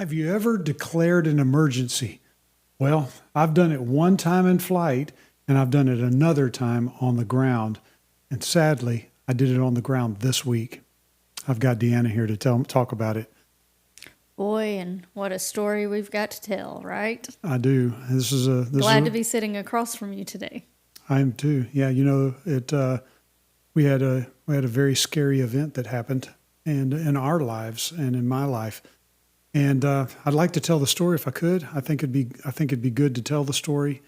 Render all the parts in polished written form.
Have you ever declared an emergency? Well, I've done it one time in flight, and I've done it another time on the ground. And sadly, I did it on the ground this week. I've got Deanna here to talk about it. Boy, and what a story we've got to tell, right? I do. Glad to be sitting across from you today. I am too. Yeah, we had a very scary event that happened, and in our lives and in my life. And I'd like to tell the story if I could. I think it'd be good to tell the story,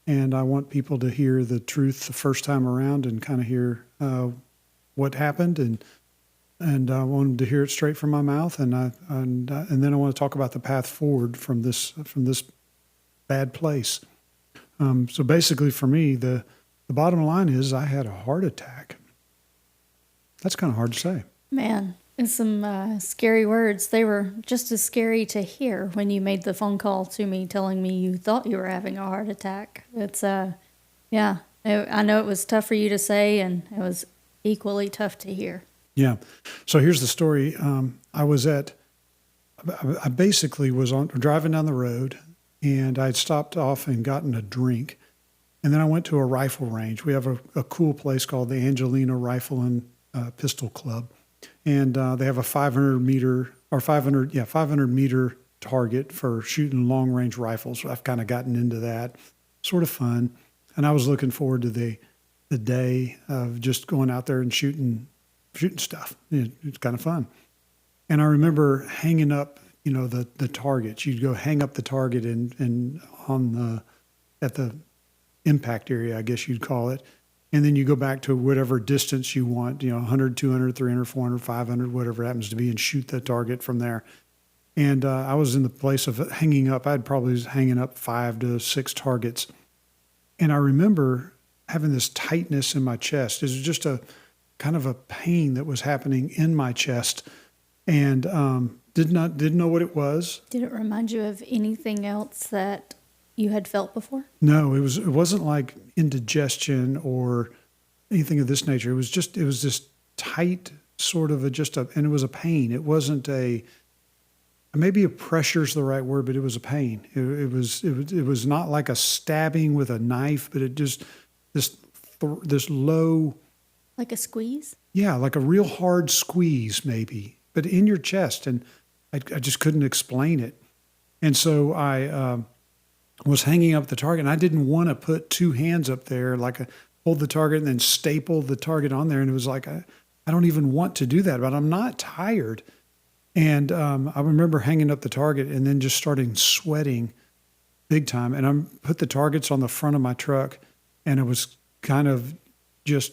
and I want people to hear the truth the first time around and kind of hear what happened, and I wanted to hear it straight from my mouth, and then I want to talk about the path forward from this bad place. So basically, for me, the bottom line is I had a heart attack. That's kind of hard to say. Man, and some scary words. They were just as scary to hear when you made the phone call to me telling me you thought you were having a heart attack. It's, yeah, I know it was tough for you to say, and it was equally tough to hear. Yeah. So here's the story. I basically was driving down the road, and I'd stopped off and gotten a drink. And then I went to a rifle range. We have a cool place called the Angelina Rifle and Pistol Club. And they have a 500 meter target for shooting long range rifles. I've kind of gotten into that, sort of fun. And I was looking forward to the day of just going out there and shooting stuff. It's kind of fun. And I remember hanging up, the targets. You'd go hang up the target at the impact area, I guess you'd call it. And then you go back to whatever distance you want, 100, 200, 300, 400, 500, whatever it happens to be, and shoot the target from there. And I was in the place of hanging up. I'd probably was hanging up 5 to 6 targets. And I remember having this tightness in my chest. It was just a kind of a pain that was happening in my chest, and didn't know what it was. Did it remind you of anything else that you had felt before? No, it wasn't like indigestion or anything of this nature. It was this tight sort of and it was a pain. It wasn't maybe a pressure's the right word, but it was a pain. It was not like a stabbing with a knife, but it just this low. Like a squeeze? Yeah, like a real hard squeeze maybe, but in your chest, and I just couldn't explain it. And so I was hanging up the target, and I didn't want to put 2 hands up there, hold the target and then staple the target on there. And it was like, I don't even want to do that, but I'm not tired. And I remember hanging up the target and then just starting sweating big time. And I put the targets on the front of my truck, and it was kind of just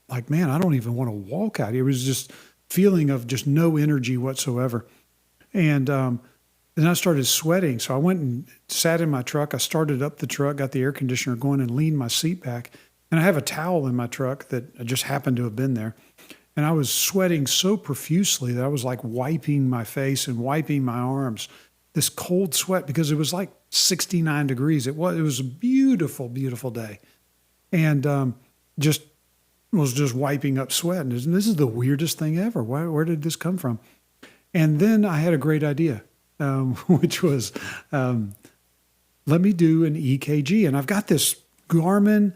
like, man, I don't even want to walk out here. It was just feeling of just no energy whatsoever. And then I started sweating. So I went and sat in my truck. I started up the truck, got the air conditioner going, and leaned my seat back. And I have a towel in my truck that just happened to have been there. And I was sweating so profusely that I was like wiping my face and wiping my arms. This cold sweat, because it was like 69 degrees. It was a beautiful, beautiful day. And just was just wiping up sweat. And this is the weirdest thing ever. Where did this come from? And then I had a great idea, which was, let me do an EKG. And I've got this Garmin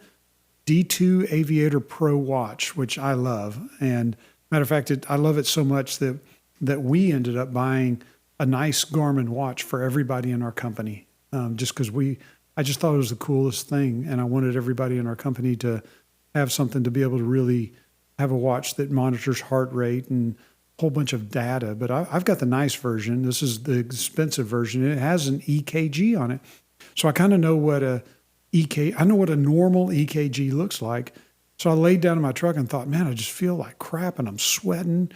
D2 Aviator Pro watch, which I love. And matter of fact, I love it so much that we ended up buying a nice Garmin watch for everybody in our company, just because I just thought it was the coolest thing. And I wanted everybody in our company to have something to be able to really have a watch that monitors heart rate and a whole bunch of data. But I've got the nice version. This is the expensive version. It has an EKG on it. So I kind of know what a normal EKG looks like. So I laid down in my truck and thought, man, I just feel like crap and I'm sweating.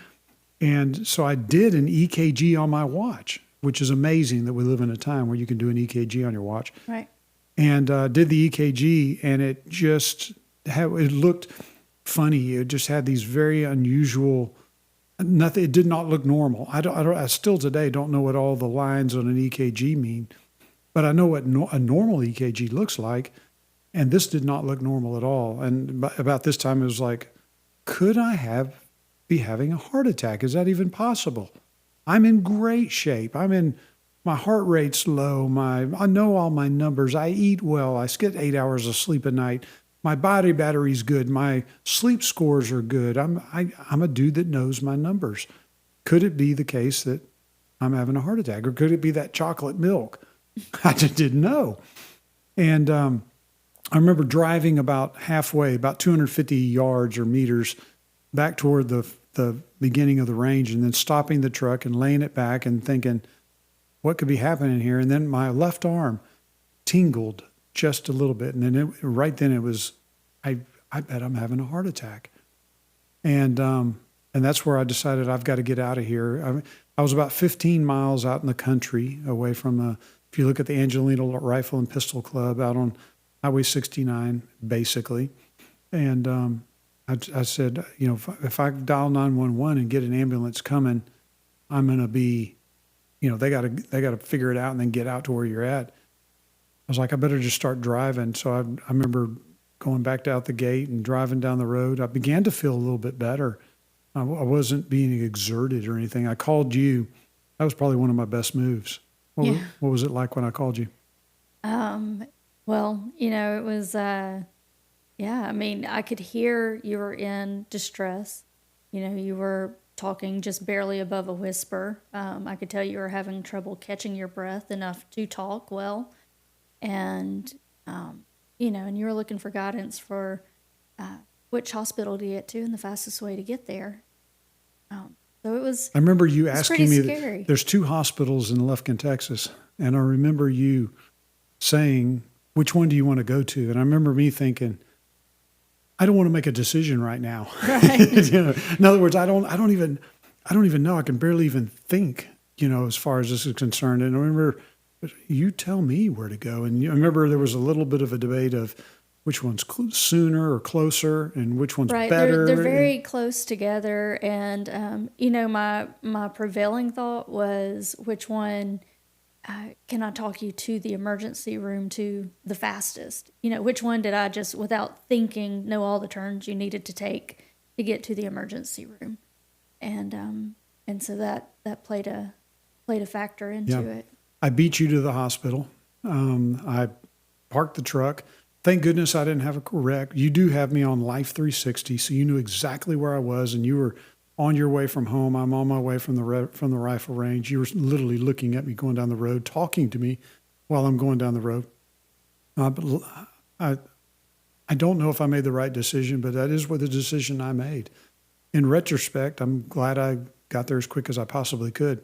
And so I did an EKG on my watch, which is amazing that we live in a time where you can do an EKG on your watch. Right. And did the EKG, and it looked funny. It just had these very unusual, it did not look normal. I still today don't know what all the lines on an EKG mean, but I know what a normal EKG looks like. And this did not look normal at all. And about this time, it was like, could I be having a heart attack? Is that even possible? I'm in great shape. I'm in my heart rate's low. I know all my numbers. I eat well. I get 8 hours of sleep a night. My body battery's good. My sleep scores are good. I'm a dude that knows my numbers. Could it be the case that I'm having a heart attack, or could it be that chocolate milk? I just didn't know. And I remember driving about halfway, about 250 yards or meters back toward the beginning of the range, and then stopping the truck and laying it back and thinking, what could be happening here? And then my left arm tingled just a little bit. And then right then it was, I bet I'm having a heart attack. And that's where I decided I've got to get out of here. I was about 15 miles out in the country away from, if you look at the Angelino Rifle and Pistol Club out on Highway 69, basically. And I said, if I dial 911 and get an ambulance coming, I'm going to be, they got to figure it out and then get out to where you're at. I was like, I better just start driving. So I remember going back out the gate and driving down the road. I began to feel a little bit better. I wasn't being exerted or anything. I called you. That was probably one of my best moves. What was it like when I called you? Well, it was, I mean, I could hear you were in distress. You were talking just barely above a whisper. I could tell you were having trouble catching your breath enough to talk well. And, and you were looking for guidance for which hospital to get to and the fastest way to get there. So it was. I remember you asking me, scary. There's 2 hospitals in Lufkin, Texas. And I remember you saying, which one do you want to go to? And I remember me thinking, I don't want to make a decision right now. Right. In other words, I don't even know. I can barely even think, as far as this is concerned. And I remember, you tell me where to go. And I remember there was a little bit of a debate of which one's sooner or closer and which one's Right. better. They're very close together. And, my prevailing thought was which one can I talk you to the emergency room to the fastest? Which one did I just, without thinking, know all the turns you needed to take to get to the emergency room? And so that played a factor into it. I beat you to the hospital. I parked the truck. Thank goodness I didn't have a wreck. You do have me on Life 360, so you knew exactly where I was, and you were on your way from home. I'm on my way from the rifle range. You were literally looking at me going down the road, talking to me while I'm going down the road. But I don't know if I made the right decision, but that is what the decision I made. In retrospect, I'm glad I got there as quick as I possibly could.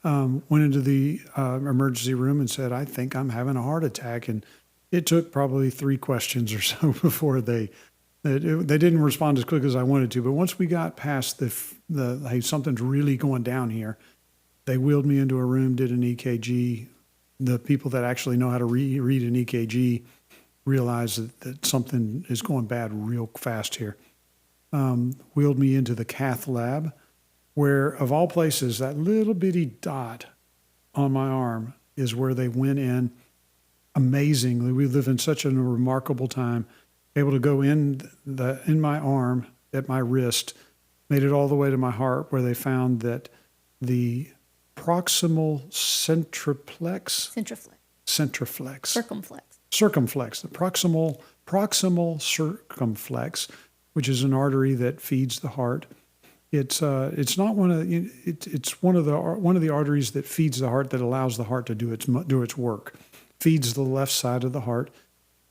Went into the emergency room and said, I think I'm having a heart attack. And it took probably 3 questions or so before they didn't respond as quick as I wanted to. But once we got past the hey, something's really going down here, they wheeled me into a room, did an EKG. The people that actually know how to read an EKG realized that something is going bad real fast here. Wheeled me into the cath lab, where, of all places, that little bitty dot on my arm is where they went in. Amazingly, we live in such a remarkable time. Able to go in my arm, at my wrist, made it all the way to my heart, where they found that the proximal circumflex, the proximal circumflex, which is an artery that feeds the heart. It's not one of it's one of the arteries that feeds the heart, that allows the heart to do its work. Feeds the left side of the heart.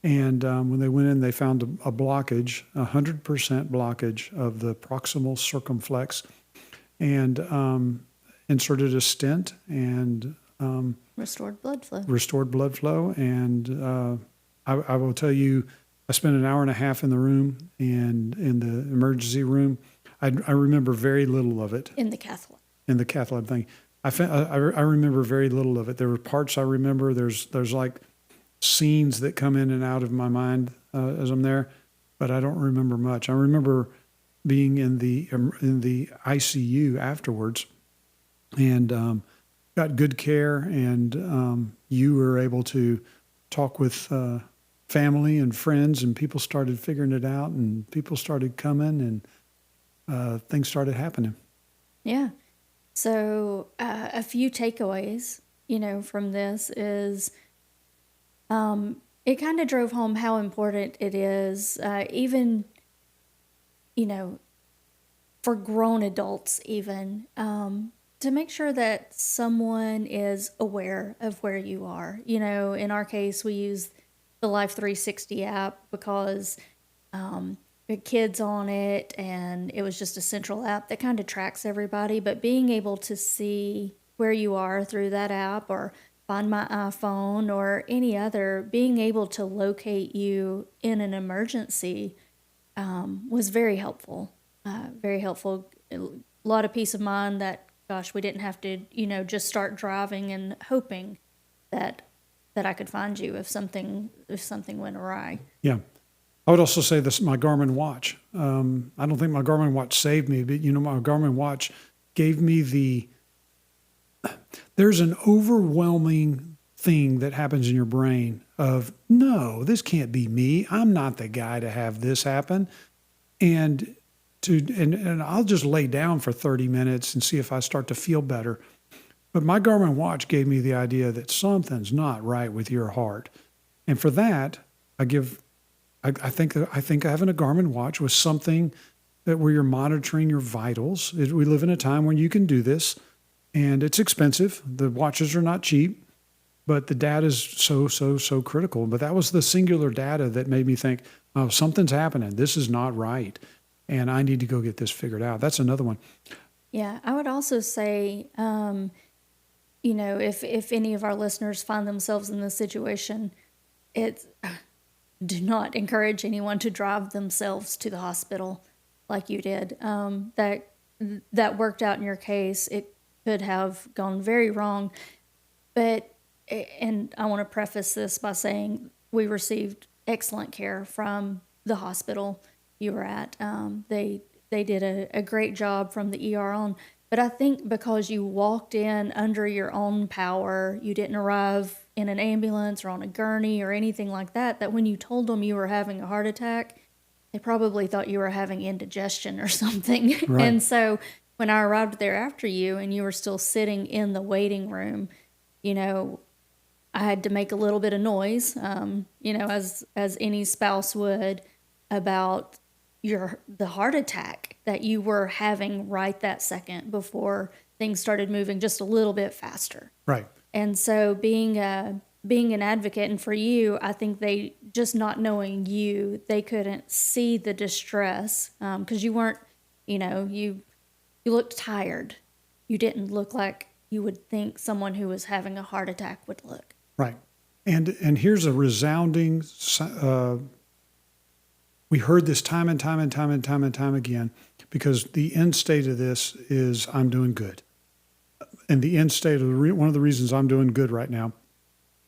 And when they went in, they found a blockage, 100% blockage of the proximal circumflex, and inserted a stent and restored blood flow. And I will tell you, I spent an hour and a half in the room, and in the emergency room. I remember very little of it. In the cath lab. In the cath lab thing. I remember very little of it. There were parts I remember. There's like scenes that come in and out of my mind as I'm there, but I don't remember much. I remember being in the ICU afterwards, and got good care, and you were able to talk with family and friends, and people started figuring it out, and people started coming, and things started happening. Yeah. So a few takeaways. from this is it kind of drove home how important it is, even, you know, for grown adults, even, to make sure that someone is aware of where you are. In our case, we use the Life 360 app because the kids on it, and it was just a central app that kind of tracks everybody. But being able to see where you are through that app, or Find My iPhone, or any other, being able to locate you in an emergency was very helpful. Very helpful. A lot of peace of mind that, gosh, we didn't have to, just start driving and hoping that I could find you if something went awry. Yeah. I would also say this, my Garmin watch. I don't think my Garmin watch saved me, but my Garmin watch gave me there's an overwhelming thing that happens in your brain of, no, this can't be me. I'm not the guy to have this happen. And I'll just lay down for 30 minutes and see if I start to feel better. But my Garmin watch gave me the idea that something's not right with your heart. And for that, I think having a Garmin watch was something where you're monitoring your vitals. We live in a time when you can do this, and it's expensive. The watches are not cheap, but the data is so critical. But that was the singular data that made me think, oh, something's happening. This is not right, and I need to go get this figured out. That's another one. Yeah, I would also say, if any of our listeners find themselves in this situation, do not encourage anyone to drive themselves to the hospital like you did. That worked out in your case. It could have gone very wrong, and I want to preface this by saying we received excellent care from the hospital you were at. They did a great job from the ER on. But I think because you walked in under your own power, you didn't arrive in an ambulance or on a gurney or anything like that, that when you told them you were having a heart attack, they probably thought you were having indigestion or something. Right. And so when I arrived there after you and you were still sitting in the waiting room, I had to make a little bit of noise, as any spouse would, about the heart attack that you were having right that second before things started moving just a little bit faster. Right. And so being an advocate, and for you, I think they, just not knowing you, they couldn't see the distress, because you weren't, you looked tired. You didn't look like you would think someone who was having a heart attack would look. Right. And here's a resounding, we heard this time and time and time and time and time again, because the end state of this is I'm doing good. And the end state of one of the reasons I'm doing good right now,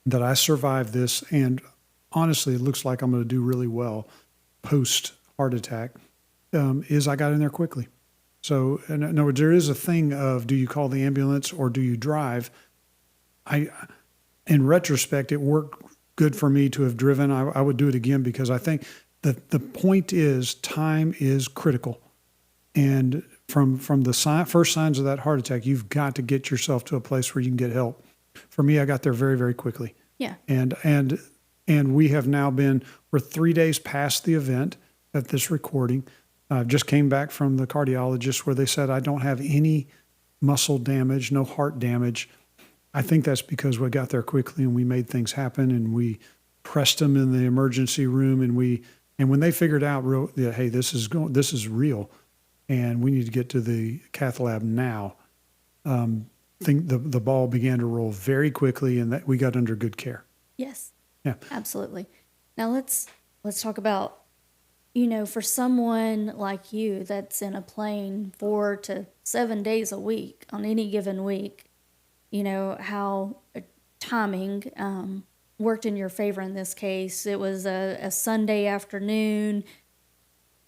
that I survived this, and honestly, it looks like I'm going to do really well post heart attack, is I got in there quickly. So, in other words, there is a thing of, do you call the ambulance or do you drive? In retrospect, it worked good for me to have driven. I would do it again, because I think the point is time is critical. And from the first signs of that heart attack, you've got to get yourself to a place where you can get help. For me, I got there very, very quickly. Yeah. And we have now we're 3 days past the event at this recording. Just came back from the cardiologist where they said I don't have any muscle damage, no heart damage. I think that's because we got there quickly and we made things happen, and we pressed them in the emergency room, and when they figured out, hey, this is real, and we need to get to the cath lab now. Think the ball began to roll very quickly, and that we got under good care. Yes. Yeah. Absolutely. Now let's talk about, for someone like you that's in a plane 4 to 7 days a week on any given week, how timing worked in your favor in this case. It was a Sunday afternoon.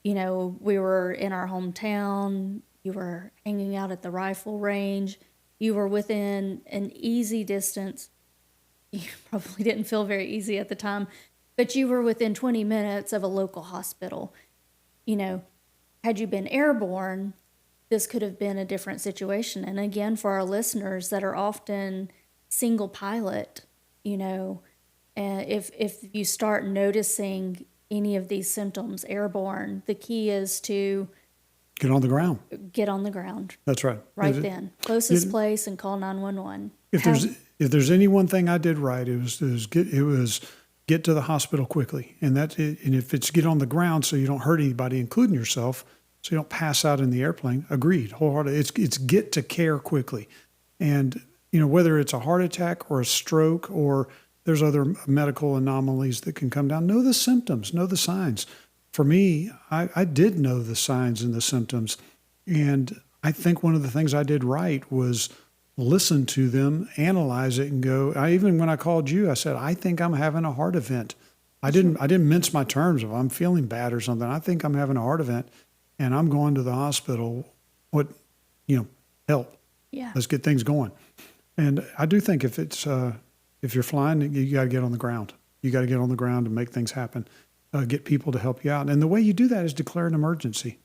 We were in our hometown. You were hanging out at the rifle range. You were within an easy distance. You probably didn't feel very easy at the time, but you were within 20 minutes of a local hospital. Had you been airborne, this could have been a different situation. And again, for our listeners that are often single pilot, if you start noticing any of these symptoms airborne, the key is to Get on the ground. get on the ground That's right. right It- then, closest it- place, and call 911. If there's any one thing I did right, it was get to the hospital quickly, and and if it's get on the ground so you don't hurt anybody, including yourself, so you don't pass out in the airplane. Agreed, wholeheartedly. It's get to care quickly, and whether it's a heart attack or a stroke or there's other medical anomalies that can come down. Know the symptoms, know the signs. For me, I did know the signs and the symptoms, and I think one of the things I did right was listen to them, analyze it, and go. Even when I called you, I said, I think I'm having a heart event. I didn't mince my terms of I'm feeling bad or something. I think I'm having a heart event, and I'm going to the hospital. What, help? Yeah. Let's get things going. And I do think if you're flying, you got to get on the ground. You got to get on the ground and make things happen. Get people to help you out, and the way you do that is declare an emergency.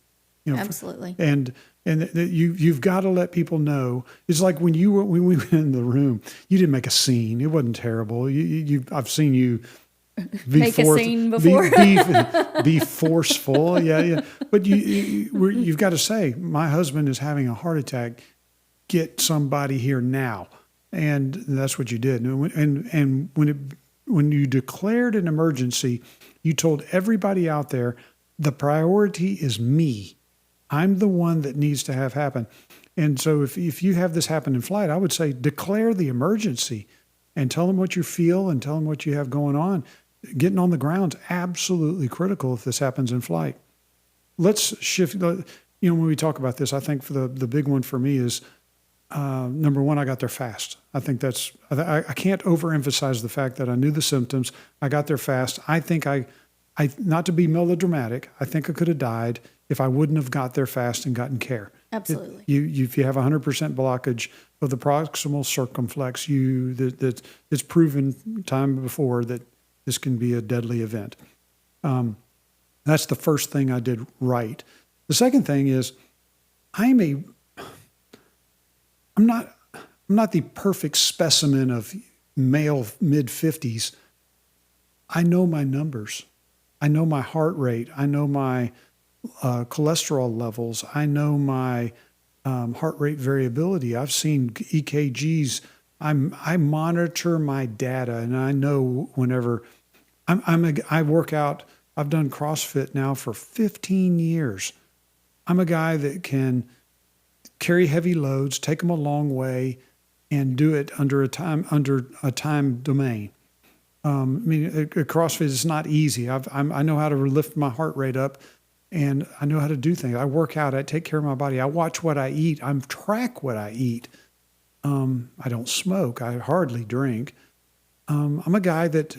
Absolutely. And you've got to let people know. It's like when we went in the room, you didn't make a scene. It wasn't terrible. I've seen you Make a scene before. be forceful. Yeah. But you've got to say, my husband is having a heart attack. Get somebody here now. And that's what you did. And when you declared an emergency, you told everybody out there, the priority is me. I'm the one that needs to have happen. And so if you have this happen in flight, I would say declare the emergency and tell them what you feel and tell them what you have going on. Getting on the ground is absolutely critical if this happens in flight. Let's shift. When we talk about this, I think for the big one for me is, number one, I got there fast. I think I can't overemphasize the fact that I knew the symptoms. I got there fast. I think I not to be melodramatic, I think I could have died if I wouldn't have got there fast and gotten care. Absolutely. If you have 100% blockage of the proximal circumflex, it's proven time before that this can be a deadly event. That's the first thing I did right. The second thing is I'm not the perfect specimen of male mid-50s. I know my numbers. I know my heart rate. I know my cholesterol levels. I know my heart rate variability. I've seen EKGs. I monitor my data, and I know whenever I work out. I've done CrossFit now for 15 years. I'm a guy that can carry heavy loads, take them a long way, and do it under a time domain. CrossFit is not easy. I know how to lift my heart rate up, and I know how to do things. I work out. I take care of my body. I watch what I eat. I track what I eat. I don't smoke. I hardly drink. I'm a guy that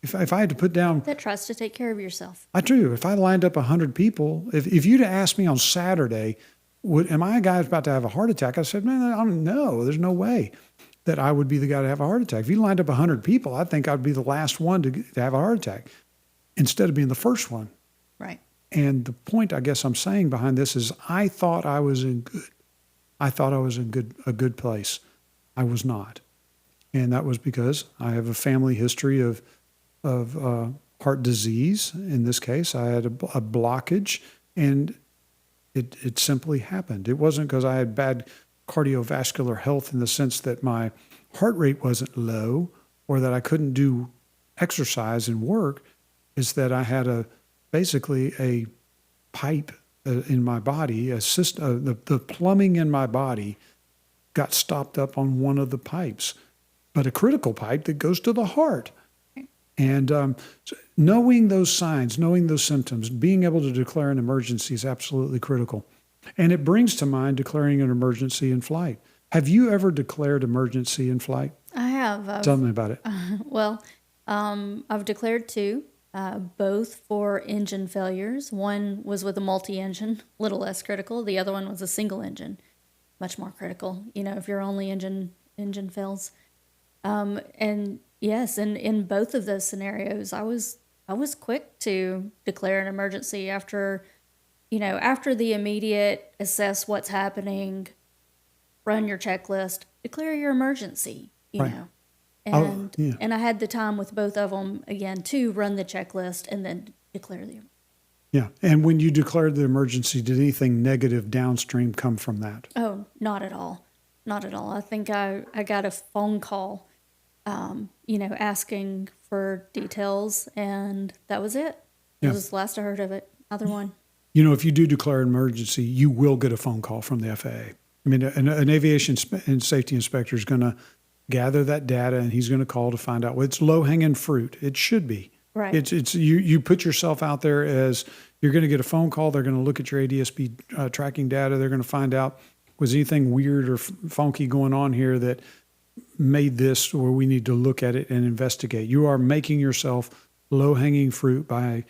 if I had to put down That tries to take care of yourself. I do. If I lined up 100 people, if you'd asked me on Saturday, am I a guy who's about to have a heart attack? I said, man, no, there's no way that I would be the guy to have a heart attack. If you lined up 100 people, I think I'd be the last one to have a heart attack instead of being the first one. Right. And the point I guess I'm saying behind this is I thought I was in a good place. I was not. And that was because I have a family history of heart disease. In this case, I had a blockage, and it simply happened. It wasn't because I had bad cardiovascular health in the sense that my heart rate wasn't low or that I couldn't do exercise and work. It's that I had basically a pipe in my body, a system, the plumbing in my body got stopped up on one of the pipes, but a critical pipe that goes to the heart. And so knowing those signs, knowing those symptoms, being able to declare an emergency is absolutely critical. And it brings to mind declaring an emergency in flight. Have you ever declared emergency in flight? I have. Tell me about it. I've declared two, both for engine failures. One was with a multi-engine, a little less critical. The other one was a single engine, much more critical. If your only engine fails. And yes, and in both of those scenarios, I was quick to declare an emergency after the immediate assess what's happening, run your checklist, declare your emergency. Right. And yeah. and I had the time with both of them again to run the checklist and then declare the. Yeah. And when you declared the emergency, did anything negative downstream come from that? Oh, not at all. Not at all. I think I got a phone call, asking for details, and that was it. It Yeah. was the last I heard of it. Either one. If you do declare an emergency, you will get a phone call from the FAA. I mean, an aviation and safety inspector is going to gather that data, and he's going to call to find out. Well, it's low-hanging fruit. It should be. Right. It's you put yourself out there as you're going to get a phone call. They're going to look at your ADSB tracking data. They're going to find out, was anything weird or funky going on here that made this where we need to look at it and investigate. You are making yourself low-hanging fruit by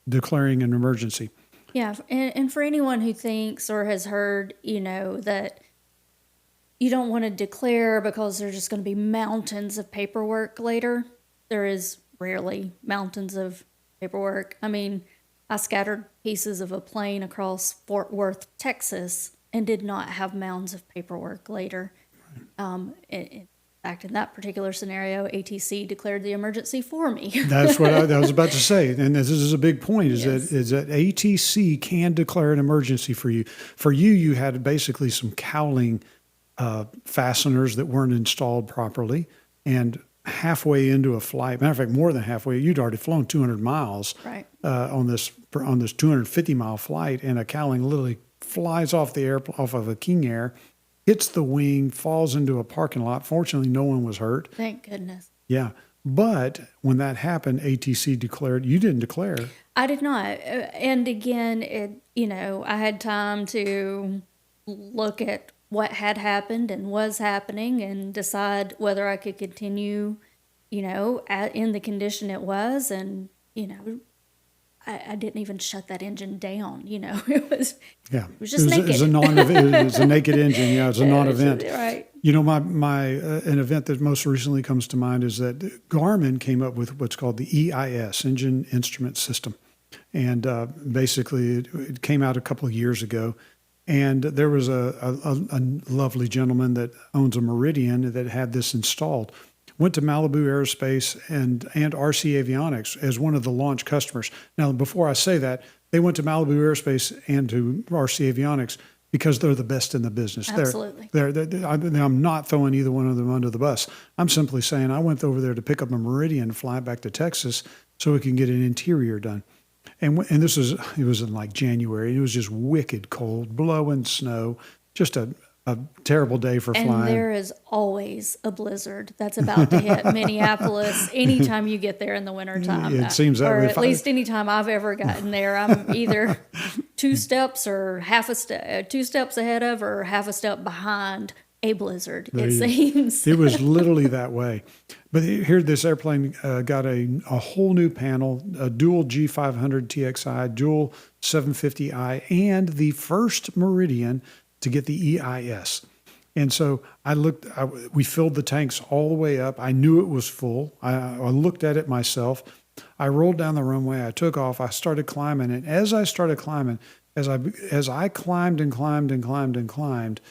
declaring an emergency. Yeah, and for anyone who thinks or has heard, that you don't want to declare because there's just going to be mountains of paperwork later, there is rarely mountains of paperwork. I mean, I scattered pieces of a plane across Fort Worth, Texas, and did not have mounds of paperwork later. In fact, in that particular scenario, ATC declared the emergency for me. That's what I was about to say, and this is a big point: Yes. is that ATC can declare an emergency for you. For you, you had basically some cowling fasteners that weren't installed properly, and halfway into a flight, matter of fact, more than halfway, you'd already flown 200 miles Right. on this 250-mile flight, and a cowling literally flies off of a King Air, hits the wing, falls into a parking lot. Fortunately, no one was hurt. Thank goodness. Yeah. But when that happened, ATC declared. You didn't declare. I did not. And again, I had time to look at what had happened and was happening and decide whether I could continue, in the condition it was. And, I didn't even shut that engine down. It was, Yeah. it was just naked. It was a naked engine. Yeah, it's a non-event. Right. An event that most recently comes to mind is that Garmin came up with what's called the EIS, Engine Instrument System. And basically, it came out a couple of years ago. And there was a lovely gentleman that owns a Meridian that had this installed. Went to Malibu Aerospace and RC Avionics as one of the launch customers. Now, before I say that, they went to Malibu Aerospace and to RC Avionics because they're the best in the business. Absolutely. I'm not throwing either one of them under the bus. I'm simply saying I went over there to pick up a Meridian and fly back to Texas so we can get an interior done. And it was in like January. It was just wicked cold, blowing snow, just a terrible day for And flying. there is always a blizzard that's about to hit Minneapolis anytime you get there in the wintertime. It seems that or way. at least anytime I've ever gotten there. I'm either two steps ahead of or half a step behind a blizzard, it seems. It was literally that way. But here, this airplane got a whole new panel, a dual G500 TXI, dual 750i, and the first Meridian to get the EIS. And so we filled the tanks all the way up. I knew it was full. I looked at it myself. I rolled down the runway. I took off. I started climbing. And as I started climbing, as I climbed and climbed and climbed and climbed,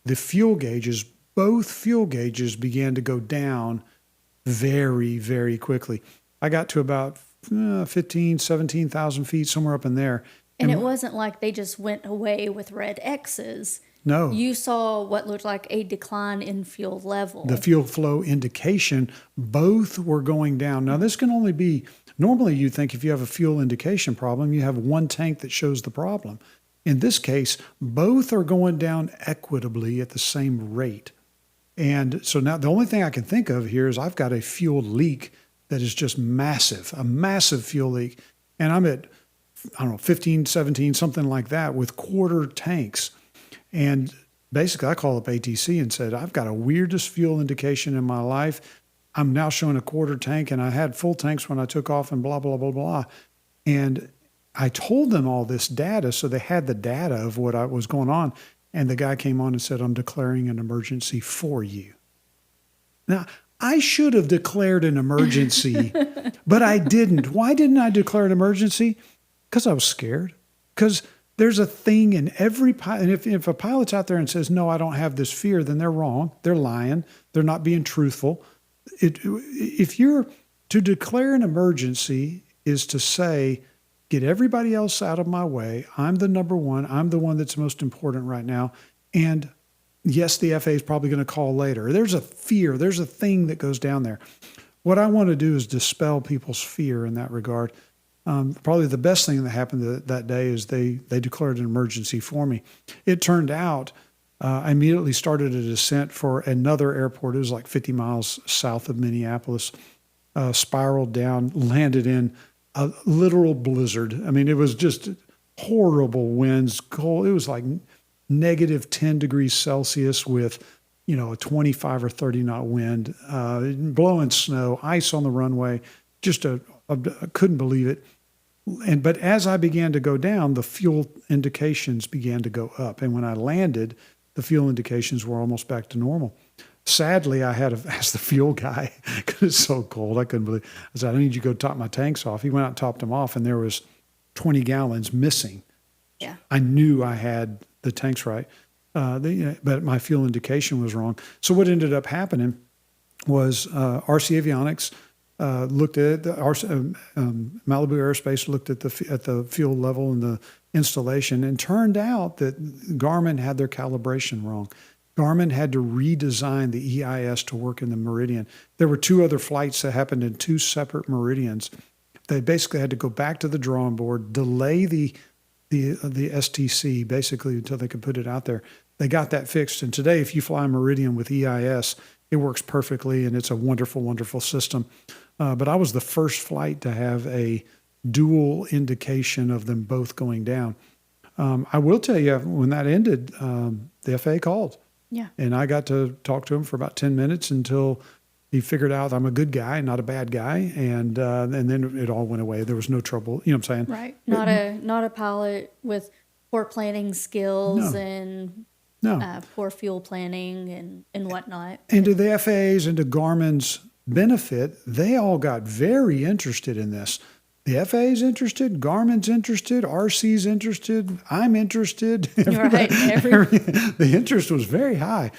both fuel gauges began to go down very, very quickly. I got to about 17,000 feet, somewhere up in there. And it wasn't like they just went away with red X's. No. You saw what looked like a decline in fuel level. The fuel flow indication, both were going down. Now, this can only be, normally you think if you have a fuel indication problem, you have one tank that shows the problem. In this case, both are going down equitably at the same rate. And so now the only thing I can think of here is I've got a fuel leak that is just massive, a massive fuel leak. And I'm at, 15, 17, something like that with quarter tanks. And basically I called up ATC and said, I've got a weirdest fuel indication in my life. I'm now showing a quarter tank and I had full tanks when I took off and blah, blah, blah, blah. And I told them all this data. So they had the data of what was going on. And the guy came on and said, I'm declaring an emergency for you. Now, I should have declared an emergency, but I didn't. Why didn't I declare an emergency? Because I was scared. Because there's a thing in every pilot. And if a pilot's out there and says, no, I don't have this fear, then they're wrong. They're lying. They're not being truthful. If you're to declare an emergency is to say, get everybody else out of my way. I'm the number one. I'm the one that's most important right now. And yes, the FAA is probably going to call later. There's a fear. There's a thing that goes down there. What I want to do is dispel people's fear in that regard. Probably the best thing that happened that day is they declared an emergency for me. It turned out I immediately started a descent for another airport. It was like 50 miles south of Minneapolis, spiraled down, landed in a literal blizzard. I mean, it was just horrible winds, cold. It was like negative 10 degrees Celsius with, a 25 or 30 knot wind, blowing snow, ice on the runway. Just I couldn't believe it. But as I began to go down, the fuel indications began to go up. And when I landed, the fuel indications were almost back to normal. Sadly, I had to ask the fuel guy because it's so cold. I couldn't believe it. I said, I need you to go top my tanks off. He went out and topped them off, and there was 20 gallons missing. Yeah. I knew I had the tanks right, but my fuel indication was wrong. So what ended up happening was RC Avionics looked at it. Malibu Aerospace looked at the fuel level and the installation, and turned out that Garmin had their calibration wrong. Garmin had to redesign the EIS to work in the meridian. There were 2 other flights that happened in 2 separate meridians. They basically had to go back to the drawing board, delay the STC basically until they could put it out there. They got that fixed, and today, if you fly a meridian with EIS, it works perfectly, and it's a wonderful, wonderful system. But I was the first flight to have a dual indication of them both going down. I will tell you, when that ended, the FAA called. Yeah. And I got to talk to him for about 10 minutes until he figured out I'm a good guy, not a bad guy. And then it all went away. There was no trouble. You know what I'm saying? Right. Not a pilot with poor planning skills and poor fuel planning and whatnot. And to the FAA's and to Garmin's benefit, they all got very interested in this. The FAA's interested, Garmin's interested, RC's interested, I'm interested. Right. The interest was very high,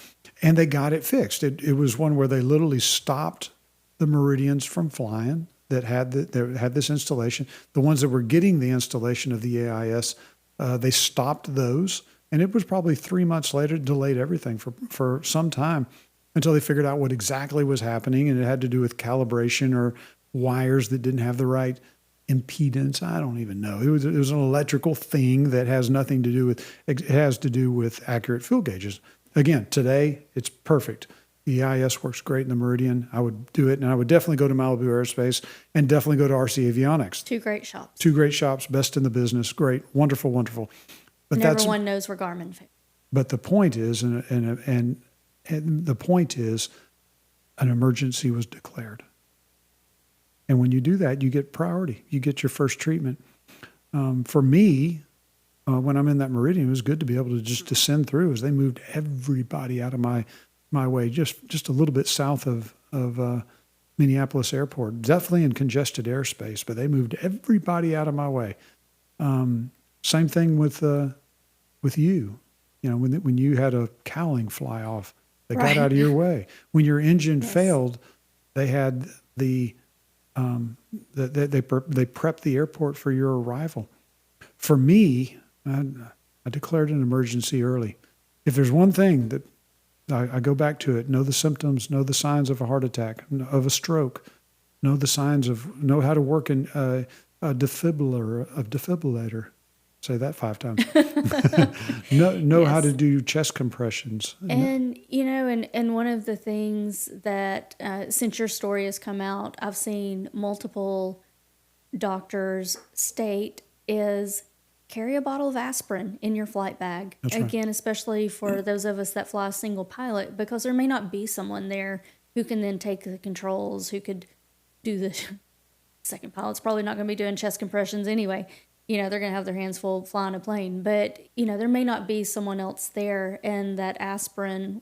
and they got it fixed. It was one where they literally stopped the Meridians from flying that had this installation. The ones that were getting the installation of the AIS, they stopped those, and it was probably 3 months later, delayed everything for some time until they figured out what exactly was happening, and it had to do with calibration or wires that didn't have the right impedance. I don't even know. It was an electrical thing that has nothing to do with, it has to do with accurate fuel gauges. Again, today it's perfect. The EIS works great in the Meridian. I would do it, and I would definitely go to Malibu Aerospace and definitely go to RC Avionics. 2 great shops. 2 great shops, best in the business. Great, wonderful, wonderful. But and everyone knows where Garmin fits. But the point is, and the point is, an emergency was declared. And when you do that, you get priority. You get your first treatment. For me, when I'm in that Meridian, it was good to be able to just descend through as they moved everybody out of my way, just a little bit south of Minneapolis Airport. Definitely in congested airspace, but they moved everybody out of my way. Same thing with you. When you had a cowling fly off, they got out of your way. When your engine failed, they had they prepped the airport for your arrival. For me, I declared an emergency early. If there's one thing that I go back to it, know the symptoms, know the signs of a heart attack, of a stroke, know how to work a defibrillator. Say that 5 times. know how to do chest compressions. And, and one of the things that, since your story has come out, I've seen multiple doctors state is carry a bottle of aspirin in your flight bag. That's right. Again, especially for those of us that fly a single pilot, because there may not be someone there who can then take the controls, who could do the second pilot's probably not going to be doing chest compressions anyway. They're going to have their hands full flying a plane. But, there may not be someone else there, and that aspirin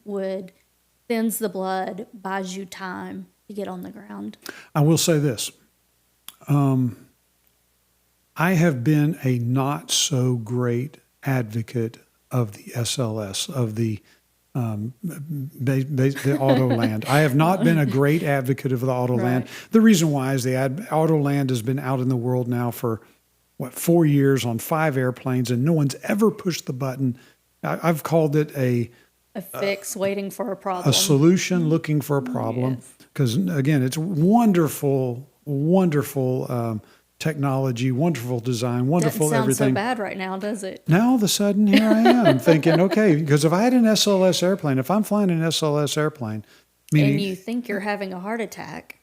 thins the blood, buys you time to get on the ground. I will say this. I have been a not so great advocate of the SLS, of the the Autoland. I have not been a great advocate of the Autoland. Right. The reason why is the Autoland has been out in the world now for 4 years on 5 airplanes, and no one's ever pushed the button. I've called it a fix waiting for a problem. solution looking for a problem, Yes. because again, it's wonderful, wonderful technology, wonderful design, wonderful Doesn't sound everything. so bad right now, does it? Now all of a sudden, here I am thinking, okay, because if I had an SLS airplane, if I'm flying an SLS airplane, meaning And you think you're having a heart attack,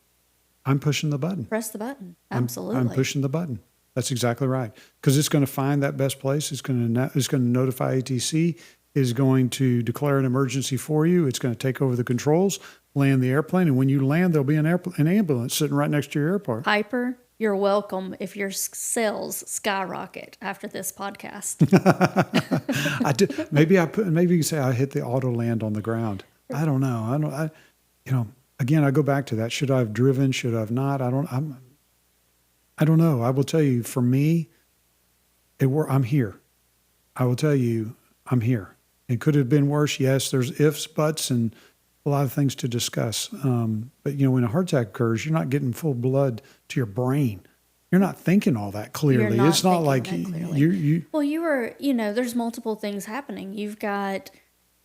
I'm pushing the button. press the button. I'm Absolutely. pushing the button. That's exactly right. Because it's going to find that best place. It's going to notify ATC. Is going to declare an emergency for you. It's going to take over the controls, land the airplane, and when you land, there'll be an ambulance sitting right next to your airport. Piper, you're welcome if your sales skyrocket after this podcast. I did. Maybe you say I hit the auto land on the ground. I don't know. Again, I go back to that. Should I have driven? Should I have not? I don't know. I will tell you, for me, I'm here. I will tell you, I'm here. It could have been worse. Yes, there's ifs, buts, and a lot of things to discuss. But when a heart attack occurs, you're not getting full blood to your brain. You're not thinking all that clearly. You're It's not thinking like that clearly. you. Well, there's multiple things happening. You've got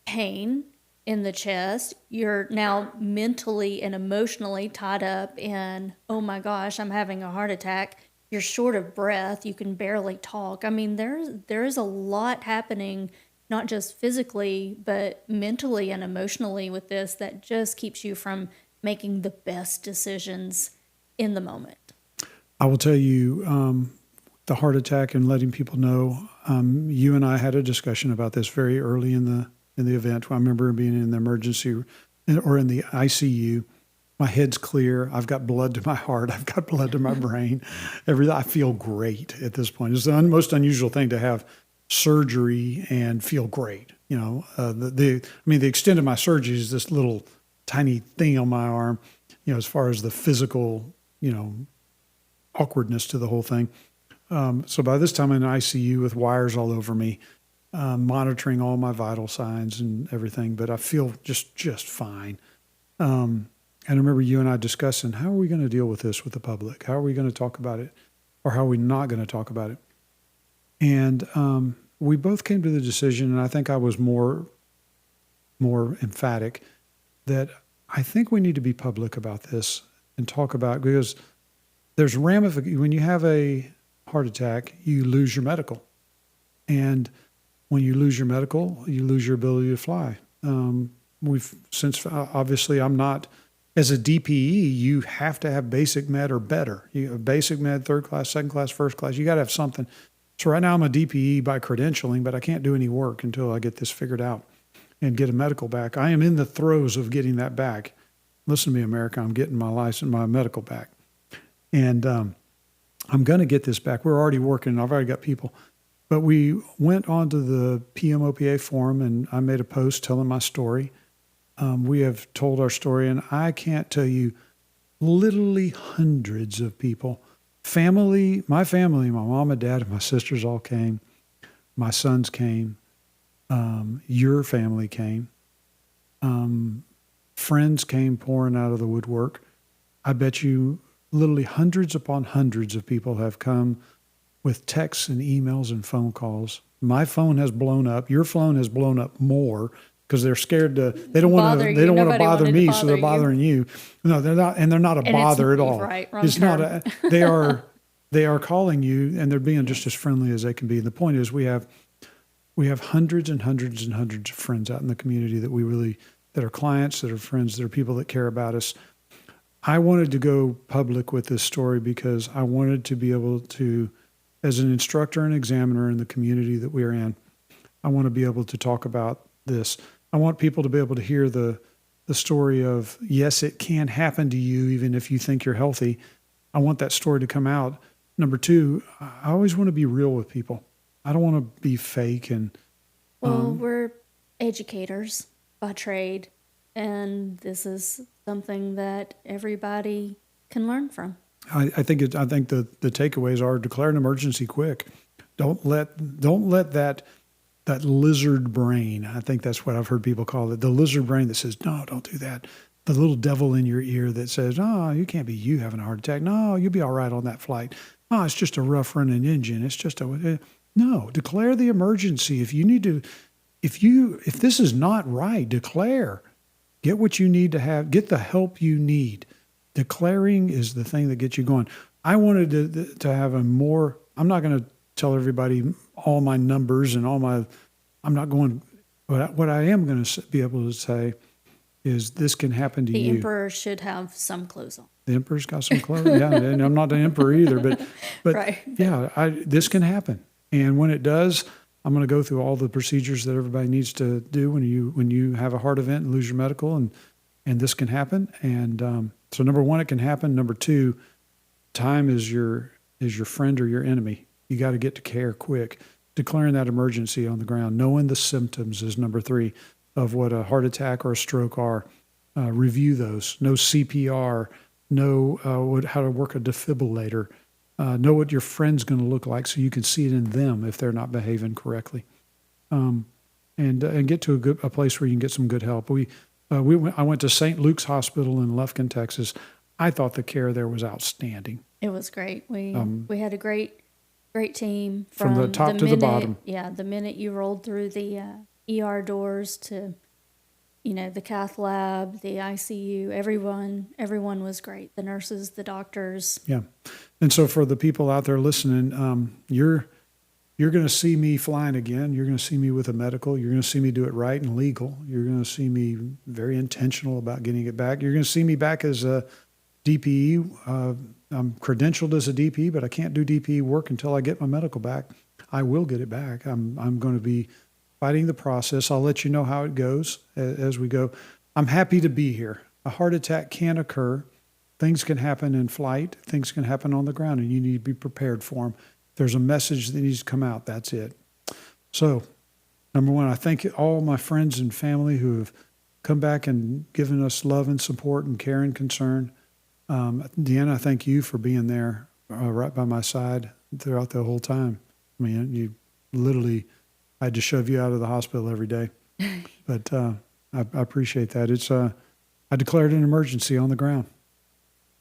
pain in the chest. You're now mentally and emotionally tied up in, oh my gosh, I'm having a heart attack. You're short of breath. You can barely talk. I mean, there is a lot happening, not just physically, but mentally and emotionally with this that just keeps you from making the best decisions in the moment. I will tell you, the heart attack and letting people know. You and I had a discussion about this very early in the event. I remember being in the emergency or in the ICU. My head's clear. I've got blood to my heart. I've got blood to my brain. I feel great at this point. It's the most unusual thing to have surgery and feel great. The extent of my surgery is this little tiny thing on my arm. As far as the physical, awkwardness to the whole thing. So by this time I'm in the ICU with wires all over me, monitoring all my vital signs and everything, but I feel just fine. And I remember you and I discussing, how are we going to deal with this with the public? How are we going to talk about it? Or how are we not going to talk about it? And we both came to the decision, and I think I was more emphatic, that I think we need to be public about this and talk about it, because there's when you have a heart attack, you lose your medical. And when you lose your medical, you lose your ability to fly. Obviously I'm not, as a DPE, you have to have basic med or better. You have basic med, third class, second class, first class. You got to have something. So right now I'm a DPE by credentialing, but I can't do any work until I get this figured out and get a medical back. I am in the throes of getting that back. Listen to me, America. I'm getting my license, my medical back. And I'm going to get this back. We're already working. I've already got people. But we went onto the PMOPA forum, and I made a post telling my story. We have told our story, and I can't tell you, literally hundreds of people, my family, my mom and dad and my sisters all came. My sons came. Your family came. Friends came pouring out of the woodwork. I bet you literally hundreds upon hundreds of people have come with texts and emails and phone calls. My phone has blown up. Your phone has blown up more because they're scared they don't want to bother me, so they're bothering you. No, they're not, and they're not a bother at all. Right, it's term. They are calling you, and they're being just as friendly as they can be. And the point is, we have hundreds and hundreds and hundreds of friends out in the community that are clients, that are friends, that are people that care about us. I wanted to go public with this story because I wanted to be able to, as an instructor and examiner in the community that we're in, I want to be able to talk about this. I want people to be able to hear the story of, yes, it can happen to you even if you think you're healthy. I want that story to come out. Number two, I always want to be real with people. I don't want to be fake. Well, we're educators by trade, and this is something that everybody can learn from. I think the takeaways are: declare an emergency quick. Don't let that that lizard brain. I think that's what I've heard people call it. The lizard brain that says, no, don't do that. The little devil in your ear that says, oh, you can't be you having a heart attack. No, you'll be all right on that flight. Oh, it's just a rough running engine. It's just no, declare the emergency. If you need to, if this is not right, declare. Get what you need to have. Get the help you need. Declaring is the thing that gets you going. I wanted to have a more, I'm not going to tell everybody all my numbers and I'm not going, but what I am going to be able to say is this can happen to The you. emperor should have some clothes on. The emperor's got some clothes. Yeah, and I'm not the emperor either, but Right. yeah, this can happen. And when it does, I'm going to go through all the procedures that everybody needs to do when you have a heart event and lose your medical, and this can happen. And so, number one, it can happen. Number two, time is your friend or your enemy. You got to get to care quick. Declaring that emergency on the ground, knowing the symptoms is number three of what a heart attack or a stroke are. Review those. Know CPR. Know how to work a defibrillator. Know what your friend's going to look like so you can see it in them if they're not behaving correctly, and get to a place where you can get some good help. I went to St. Luke's Hospital in Lufkin, Texas. I thought the care there was outstanding. It was great. We had a great team From the top to the bottom. Yeah, the minute you rolled through the ER doors to, the cath lab, the ICU, everyone was great. The nurses, the doctors. Yeah. And so for the people out there listening, you're going to see me flying again. You're going to see me with a medical. You're going to see me do it right and legal. You're going to see me very intentional about getting it back. You're going to see me back as a DPE. I'm credentialed as a DPE, but I can't do DPE work until I get my medical back. I will get it back. I'm going to be fighting the process. I'll let you know how it goes as we go. I'm happy to be here. A heart attack can occur. Things can happen in flight. Things can happen on the ground, and you need to be prepared for them. If there's a message that needs to come out, that's it. So, number one, I thank all my friends and family who have come back and given us love and support and care and concern. Deanna, I thank you for being there right by my side throughout the whole time. I mean, you literally, I had to shove you out of the hospital every day. But I appreciate that. I declared an emergency on the ground.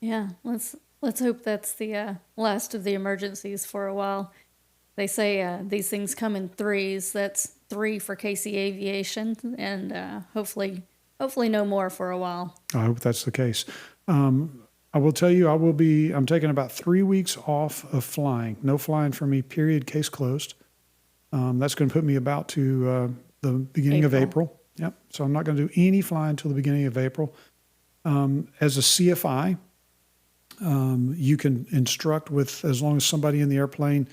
Yeah, let's hope that's the last of the emergencies for a while. They say these things come in threes. That's 3 for KC Aviation, and hopefully no more for a while. I hope that's the case. I will tell you, I'm taking about 3 weeks off of flying. No flying for me, period, case closed. That's going to put me about to the beginning of April. Yep. So I'm not going to do any flying until the beginning of April. As a CFI, you can instruct with, as long as somebody in the airplane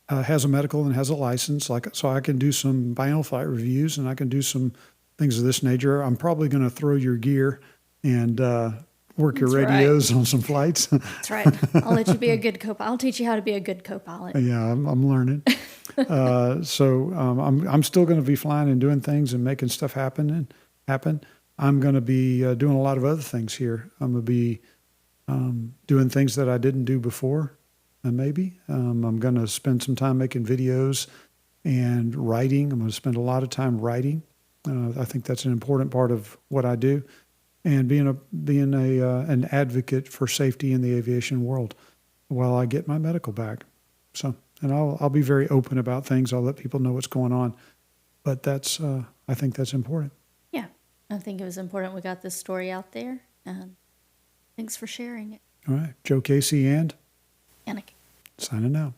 has a medical and has a license, so I can do some biennial flight reviews and I can do some things of this nature. I'm probably going to throw your gear and work your radios on some flights. That's right. I'll let you be a good co-pilot. I'll teach you how to be a good co-pilot. Yeah, I'm learning. So I'm still going to be flying and doing things and making stuff happen. I'm going to be doing a lot of other things here. I'm going to be doing things that I didn't do before, maybe. I'm going to spend some time making videos and writing. I'm going to spend a lot of time writing. I think that's an important part of what I do, and being an advocate for safety in the aviation world while I get my medical back. So, and I'll be very open about things. I'll let people know what's going on, but that's I think that's important. Yeah, I think it was important we got this story out there. Thanks for sharing it. All right, Joe Casey and Annika. signing out.